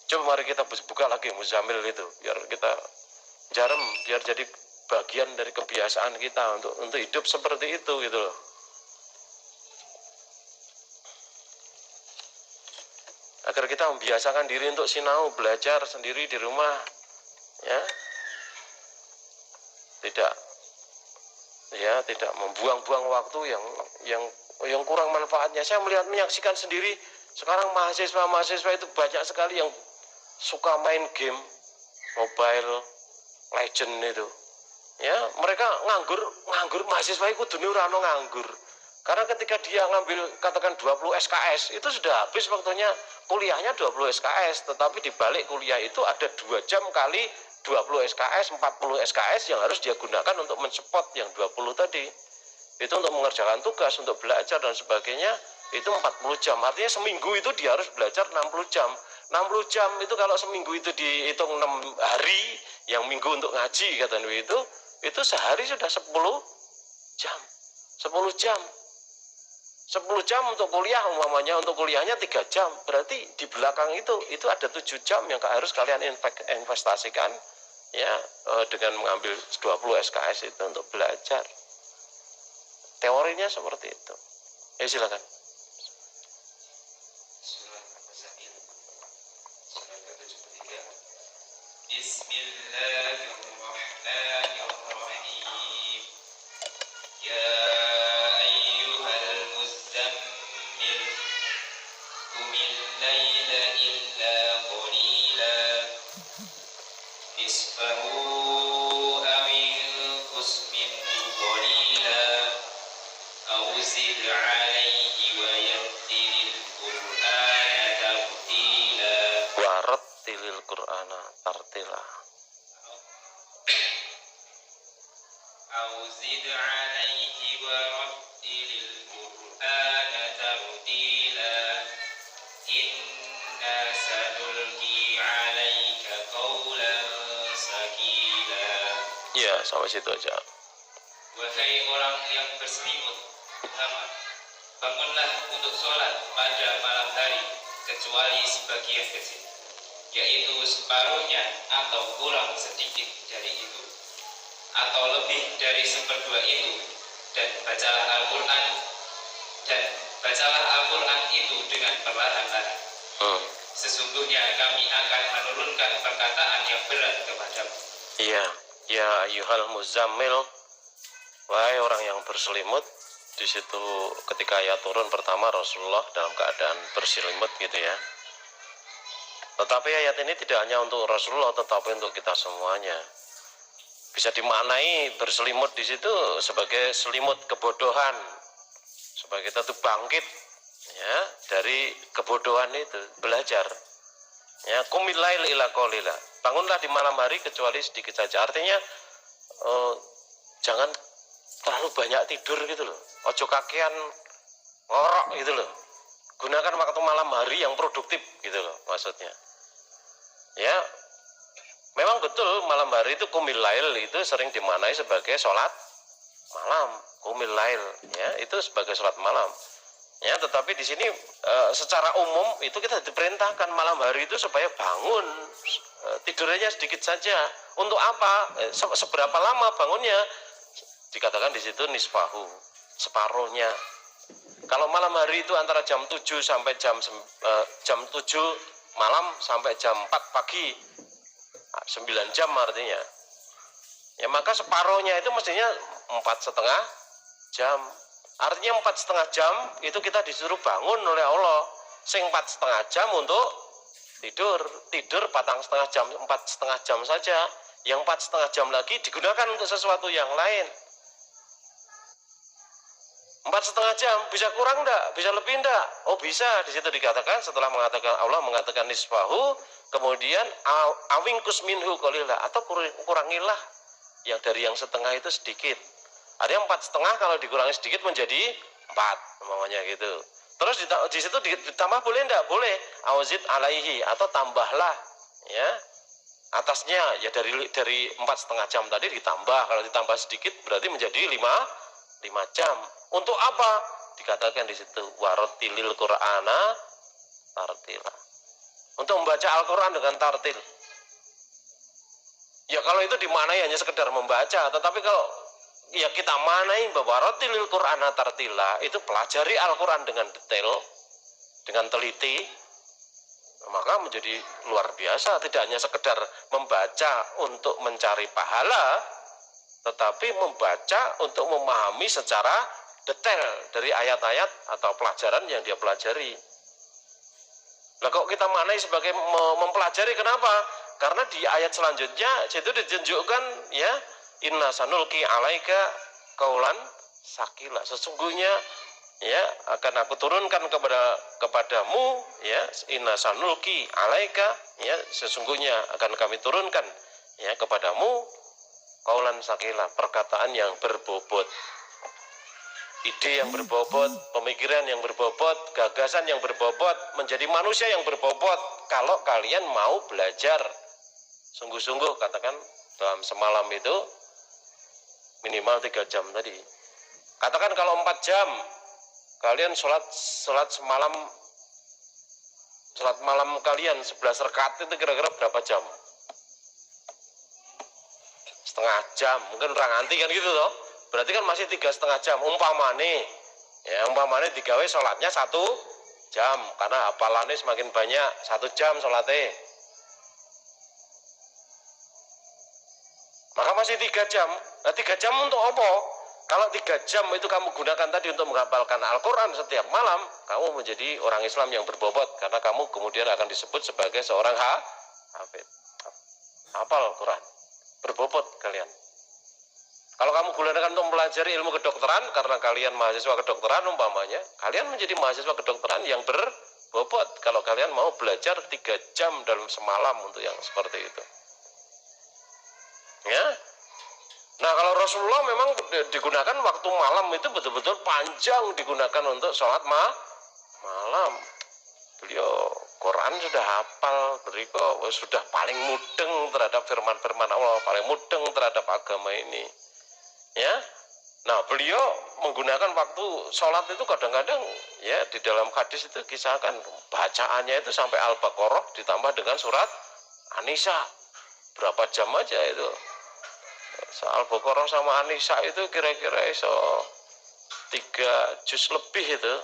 Coba mari kita buka lagi Muzammil itu, biar kita jarem, biar jadi bagian dari kebiasaan kita untuk hidup seperti itu gitu loh. Agar kita membiasakan diri untuk sinau, belajar sendiri di rumah, ya, tidak membuang-buang waktu yang kurang manfaatnya. Saya menyaksikan sendiri sekarang mahasiswa itu banyak sekali yang suka main game Mobile Legend itu. Ya, mereka nganggur mahasiswa itu dunia ora nganggur. Karena ketika dia ngambil katakan 20 SKS, itu sudah habis waktunya kuliahnya 20 SKS, tetapi di balik kuliah itu ada 2 jam kali 20 SKS, 40 SKS yang harus dia gunakan untuk mensupport yang 20 tadi. Itu untuk mengerjakan tugas, untuk belajar dan sebagainya, itu 40 jam. Artinya seminggu itu dia harus belajar 60 jam. 60 jam itu kalau seminggu itu dihitung 6 hari, yang minggu untuk ngaji kata itu sehari sudah 10 jam. 10 jam. 10 jam untuk kuliah umpamanya, untuk kuliahnya 3 jam. Berarti di belakang itu ada 7 jam yang harus kalian investasikan ya dengan mengambil 20 SKS itu untuk belajar. Teorinya seperti itu. Ya silakan. Bismillahirrahmanirrahim. Ya ayyuhal muzammil qumil laila illa qalila nisfahu aw inqus minhu qalila aw zid 'alaihi wa rattilil qur'ana tartila. Wa rattilil qur'ana tartila. أوزد عليه ورتل القرآن ترتيلا إنا سنلقي عليك قولا ثقيلا. Ya, sampai situ aja. Wahai orang yang berselimut, Muhammad, bangunlah untuk sholat pada malam hari kecuali sebagian kecil, yaitu separuhnya atau kurang sedikit dari itu, atau lebih dari seperdua itu, dan bacalah Al-Quran itu dengan perlahan-lahan. Sesungguhnya kami akan menurunkan perkataan yang berat kepadamu. Iya, ya ayyuhal muzammil, wahai orang yang berselimut. Di situ ketika ayat turun pertama Rasulullah dalam keadaan berselimut gitu ya. Tetapi ayat ini tidak hanya untuk Rasulullah, tetapi untuk kita semuanya. Bisa dimaknai berselimut di situ sebagai selimut kebodohan, supaya kita tuh bangkit ya dari kebodohan itu, belajar. Ya, qumil lail ila qalila. Bangunlah di malam hari kecuali sedikit saja. Artinya jangan terlalu banyak tidur gitu loh. Ojo kakean ngorok gitu loh. Gunakan waktu malam hari yang produktif gitu loh maksudnya. Ya, memang betul malam hari itu qumil lail itu sering dimaknai sebagai sholat malam, qumil lail ya, itu sebagai sholat malam. Ya, tetapi di sini secara umum itu kita diperintahkan malam hari itu supaya bangun, tidurnya sedikit saja. Untuk apa? Seberapa lama bangunnya? Dikatakan di situ nisfahu, separuhnya. Kalau malam hari itu antara jam 7 sampai jam 7 malam sampai jam 4 pagi, 9 jam artinya. Ya, maka separuhnya itu mestinya 4,5 jam. Artinya 4,5 jam itu kita disuruh bangun oleh Allah. Sing 4,5 jam untuk tidur 4,5 jam, 4,5 jam saja. Yang 4,5 jam lagi digunakan untuk sesuatu yang lain. 4,5 jam bisa kurang enggak? Bisa lebih enggak? Oh bisa. Di situ dikatakan setelah Allah mengatakan nisfahu, kemudian awingkus minhu qalila, atau kurangilah yang dari yang setengah itu sedikit. Ada yang 4,5 kalau dikurangi sedikit menjadi 4 namanya gitu. Terus di situ ditambah boleh enggak? Boleh. Auzid alaihi, atau tambahlah ya atasnya ya dari 4,5 jam tadi ditambah. Kalau ditambah sedikit berarti menjadi 5 jam. Untuk apa? Dikatakan di situ warattilil qur'ana tartila. untuk membaca Al-Quran dengan tartil. Ya kalau itu dimaknai hanya sekedar membaca, tetapi kalau ya kita maknai bahwa ratilil Qur'ana tartila, itu pelajari Al-Quran dengan detail, dengan teliti, maka menjadi luar biasa. Tidak hanya sekedar membaca untuk mencari pahala, tetapi membaca untuk memahami secara detail dari ayat-ayat atau pelajaran yang dia pelajari. Nah, kok kita maknai sebagai mempelajari, kenapa? Karena di ayat selanjutnya itu ditunjukkan ya, inna sanulki alaika kaulan sakila, sesungguhnya ya akan aku turunkan kepadamu ya, inna sanulki alaika ya, sesungguhnya akan kami turunkan ya kepadamu kaulan sakila, perkataan yang berbobot, ide yang berbobot, pemikiran yang berbobot, gagasan yang berbobot, menjadi manusia yang berbobot. Kalau kalian mau belajar sungguh-sungguh, katakan dalam semalam itu minimal 3 jam tadi. Katakan kalau 4 jam kalian sholat malam kalian 11 rakaat, itu kira-kira berapa jam? Setengah jam, mungkin orang anti kan gitu loh. Berarti kan masih 3,5 jam. Umpamane digawe sholatnya 1 jam, karena hafalannya semakin banyak, 1 jam sholatnya, maka masih 3 jam. Nah 3 jam untuk apa? Kalau 3 jam itu kamu gunakan tadi untuk menghafalkan Al-Quran setiap malam, kamu menjadi orang Islam yang berbobot, karena kamu kemudian akan disebut sebagai seorang hafid, hafal Quran, berbobot kalian. Kalau kamu gunakan untuk mempelajari ilmu kedokteran, karena kalian mahasiswa kedokteran umpamanya, kalian menjadi mahasiswa kedokteran yang berbobot kalau kalian mau belajar 3 jam dalam semalam untuk yang seperti itu. Ya. Nah, kalau Rasulullah memang digunakan waktu malam itu betul-betul panjang digunakan untuk sholat malam. Beliau Quran sudah hafal, beliau sudah paling mudeng terhadap firman-firman Allah, paling mudeng terhadap agama ini. Ya. Nah, beliau menggunakan waktu sholat itu kadang-kadang ya di dalam hadis itu kisahkan bacaannya itu sampai Al-Baqarah ditambah dengan surat An-Nisa. Berapa jam aja itu? Al-Baqarah sama An-Nisa itu kira-kira iso 3 juz lebih itu.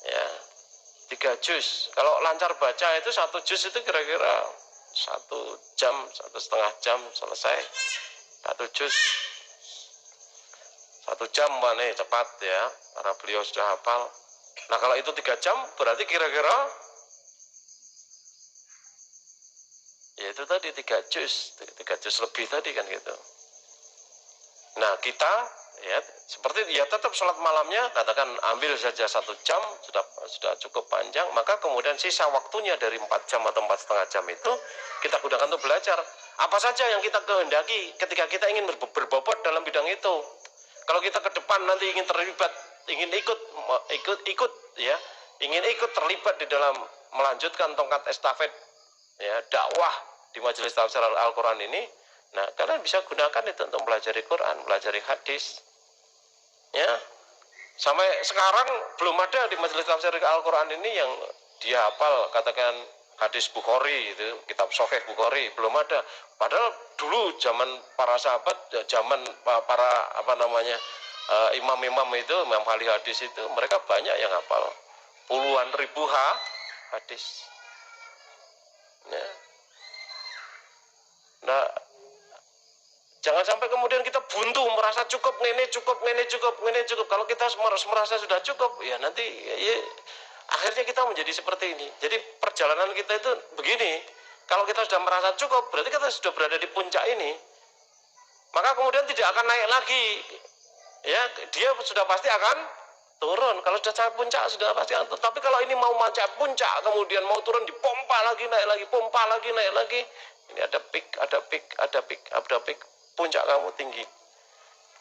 Ya. 3 juz. Kalau lancar baca itu 1 juz itu kira-kira 1 jam, 1,5 jam selesai 1 juz. 1 jam mana cepat ya, karena beliau sudah hafal. Nah kalau itu 3 jam berarti kira-kira ya itu tadi 3 juz lebih tadi kan gitu. Nah kita ya seperti ya tetap sholat malamnya, katakan ambil saja 1 jam, sudah cukup panjang, maka kemudian sisa waktunya dari 4 jam atau 4,5 jam itu kita gunakan untuk belajar apa saja yang kita kehendaki ketika kita ingin berbobot dalam bidang itu. Kalau kita ke depan nanti ingin terlibat, ingin ikut ya, ingin ikut terlibat di dalam melanjutkan tongkat estafet ya dakwah di majelis tafsir Al-Quran ini, nah kalian bisa gunakan itu untuk pelajari Quran, pelajari hadis. Ya, sampai sekarang belum ada di majelis tafsir Al-Quran ini yang dia hafal katakan hadis Bukhari itu, kitab Sahih Bukhari, belum ada. Padahal dulu zaman para sahabat, zaman para imam-imam itu, imam ahli hadis itu, mereka banyak yang hafal puluhan ribu hadis. Ya. Nah, jangan sampai kemudian kita buntu merasa cukup, ini cukup. Kalau kita merasa sudah cukup, ya nanti ya, akhirnya kita menjadi seperti ini. Jadi perjalanan kita itu begini. Kalau kita sudah merasa cukup, berarti kita sudah berada di puncak ini. Maka kemudian tidak akan naik lagi. Ya, dia sudah pasti akan turun. Kalau sudah sampai puncak sudah pasti akan turun. Tapi kalau ini mau mencapai puncak, kemudian mau turun, dipompa lagi, naik lagi, pompa lagi, naik lagi. Ini ada peak, puncak kamu tinggi.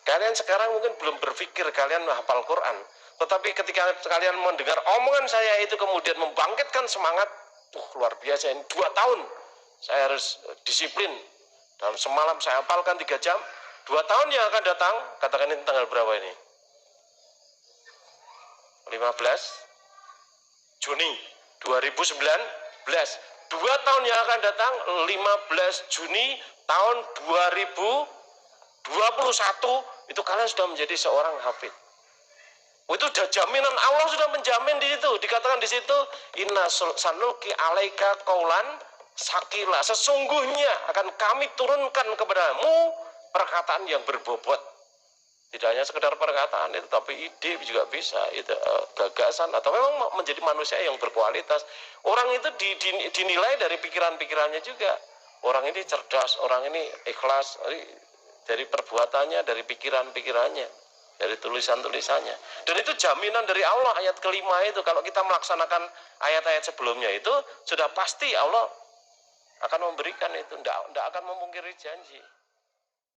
Kalian sekarang mungkin belum berpikir kalian hafal Quran, tetapi ketika kalian mendengar omongan saya itu kemudian membangkitkan semangat, luar biasa ini 2 tahun saya harus disiplin, dalam semalam saya hafalkan 3 jam. 2 tahun yang akan datang, katakan ini tanggal berapa ini? 15 Juni 2019, 2 tahun yang akan datang, 15 Juni tahun 2021 itu kalian sudah menjadi seorang hafid. Itu sudah jaminan, Allah sudah menjamin di situ. Dikatakan di situ, inna sanulki alaika kaulan sakila. Sesungguhnya akan kami turunkan kepadamu perkataan yang berbobot. Tidak hanya sekedar perkataan itu, tapi ide juga bisa, itu gagasan atau memang menjadi manusia yang berkualitas. Orang itu dinilai dari pikiran-pikirannya juga. Orang ini cerdas, orang ini ikhlas dari perbuatannya, dari pikiran-pikirannya, dari tulisan-tulisannya. Dan itu jaminan dari Allah, ayat kelima itu. Kalau kita melaksanakan ayat-ayat sebelumnya itu, sudah pasti Allah akan memberikan itu, tidak akan memungkiri janji.